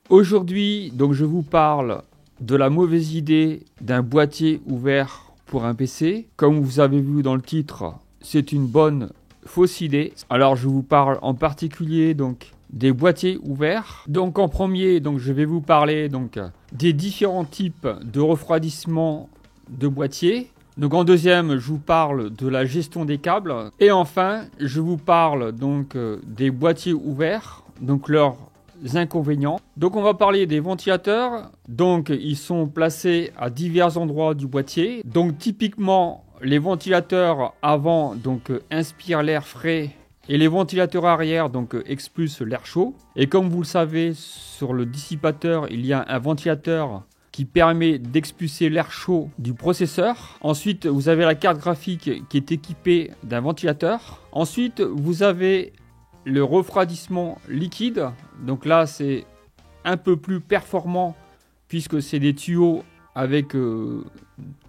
Aujourd'hui, donc je vous parle de la mauvaise idée d'un boîtier ouvert pour un PC. Comme vous avez vu dans le titre, c'est une bonne fausse idée. Alors je vous parle en particulier donc des boîtiers ouverts. Donc en premier, donc je vais vous parler donc des différents types de refroidissement de boîtiers. Donc en deuxième, je vous parle de la gestion des câbles. Et enfin, je vous parle donc des boîtiers ouverts, donc leurs inconvénients. Donc on va parler des ventilateurs. Donc ils sont placés à divers endroits du boîtier. Donc typiquement, les ventilateurs avant donc inspirent l'air frais et les ventilateurs arrière donc expulsent l'air chaud. Et comme vous le savez, sur le dissipateur, il y a un ventilateur qui permet d'expulser l'air chaud du processeur. Ensuite, vous avez la carte graphique qui est équipée d'un ventilateur. Ensuite, vous avez le refroidissement liquide. Donc là, c'est un peu plus performant puisque c'est des tuyaux avec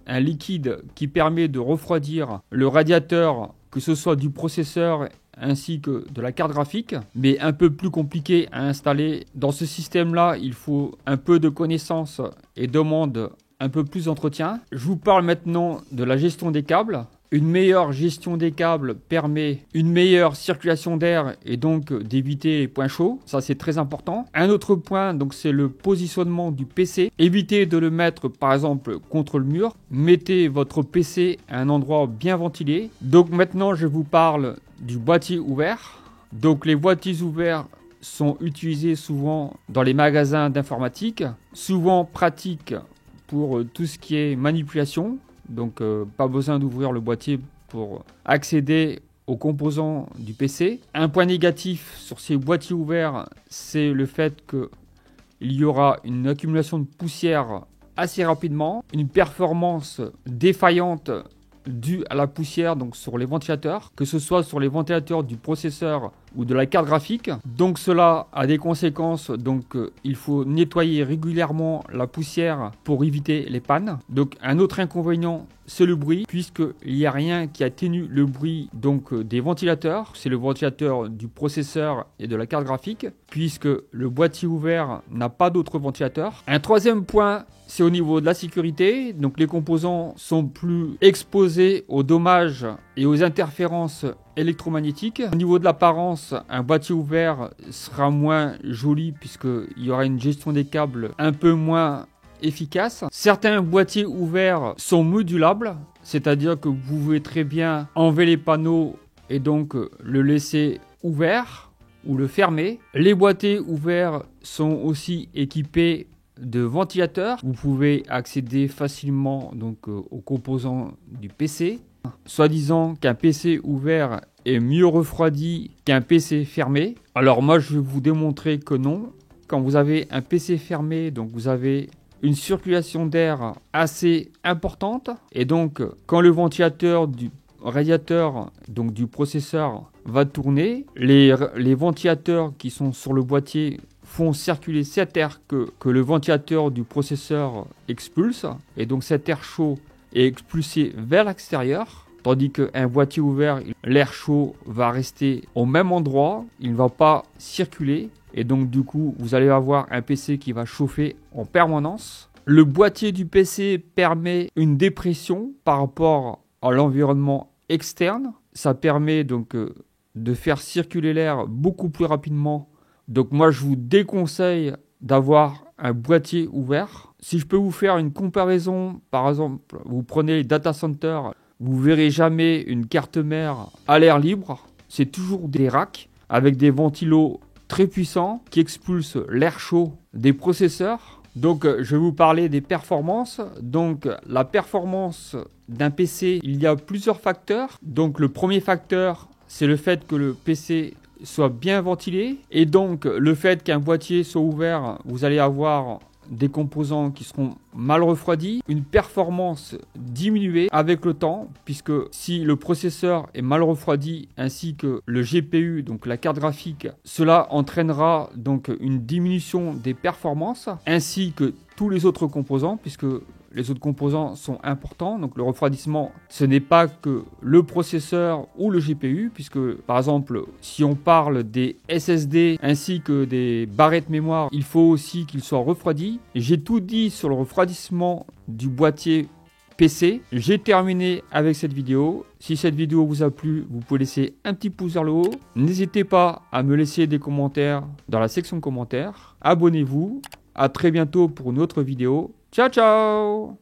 un liquide qui permet de refroidir le radiateur, que ce soit du processeur ainsi que de la carte graphique, mais un peu plus compliqué à installer. Dans ce système-là, il faut un peu de connaissances et demande un peu plus d'entretien. Je vous parle maintenant de la gestion des câbles. Une meilleure gestion des câbles permet une meilleure circulation d'air et donc d'éviter les points chauds. Ça, c'est très important. Un autre point, donc, c'est le positionnement du PC. Évitez de le mettre, par exemple, contre le mur. Mettez votre PC à un endroit bien ventilé. Donc maintenant, je vous parle du boîtier ouvert. Donc les boîtiers ouverts sont utilisés souvent dans les magasins d'informatique, souvent pratiques pour tout ce qui est manipulation. Donc pas besoin d'ouvrir le boîtier pour accéder aux composants du PC. Un point négatif sur ces boîtiers ouverts, c'est le fait qu'il y aura une accumulation de poussière assez rapidement, une performance défaillante due à la poussière donc sur les ventilateurs, que ce soit sur les ventilateurs du processeur ou de la carte graphique. Donc cela a des conséquences, donc il faut nettoyer régulièrement la poussière pour éviter les pannes. Donc un autre inconvénient, c'est le bruit, puisqu'il n'y a rien qui atténue le bruit donc des ventilateurs. C'est le ventilateur du processeur et de la carte graphique, puisque le boîtier ouvert n'a pas d'autre ventilateur. Un troisième point, c'est au niveau de la sécurité. Donc les composants sont plus exposés aux dommages et aux interférences électromagnétiques. Au niveau de l'apparence, un boîtier ouvert sera moins joli puisqu'il y aura une gestion des câbles un peu moins efficace. Certains boîtiers ouverts sont modulables, c'est-à-dire que vous pouvez très bien enlever les panneaux et donc le laisser ouvert ou le fermer. Les boîtiers ouverts sont aussi équipés de ventilateurs. Vous pouvez accéder facilement donc aux composants du PC. Soi-disant qu'un PC ouvert est mieux refroidi qu'un PC fermé. Alors moi je vais vous démontrer que non. Quand vous avez un PC fermé, donc vous avez une circulation d'air assez importante. Et donc quand le ventilateur du radiateur, donc du processeur, va tourner, les ventilateurs qui sont sur le boîtier font circuler cet air que le ventilateur du processeur expulse. Et donc cet air chaud est expulsé vers l'extérieur. Tandis qu'un boîtier ouvert, l'air chaud va rester au même endroit, il ne va pas circuler. Et donc du coup, vous allez avoir un PC qui va chauffer en permanence. Le boîtier du PC permet une dépression par rapport à l'environnement externe. Ça permet donc de faire circuler l'air beaucoup plus rapidement. Donc moi, je vous déconseille d'avoir un boîtier ouvert. Si je peux vous faire une comparaison, par exemple, vous prenez les data centers, vous verrez jamais une carte mère à l'air libre. C'est toujours des racks avec des ventilos très puissants qui expulsent l'air chaud des processeurs. Donc je vais vous parler des performances. Donc la performance d'un PC, il y a plusieurs facteurs. Donc le premier facteur, c'est le fait que le PC soit bien ventilé. Et donc le fait qu'un boîtier soit ouvert, vous allez avoir des composants qui seront mal refroidis, une performance diminuée avec le temps, puisque si le processeur est mal refroidi ainsi que le GPU, donc la carte graphique, cela entraînera donc une diminution des performances ainsi que tous les autres composants, puisque les autres composants sont importants. Donc le refroidissement, ce n'est pas que le processeur ou le GPU, puisque par exemple, si on parle des SSD ainsi que des barrettes mémoire, il faut aussi qu'ils soient refroidis. J'ai tout dit sur le refroidissement du boîtier PC. J'ai terminé avec cette vidéo. Si cette vidéo vous a plu, vous pouvez laisser un petit pouce vers le haut. N'hésitez pas à me laisser des commentaires dans la section de commentaires. Abonnez-vous. À très bientôt pour une autre vidéo. Ciao, ciao!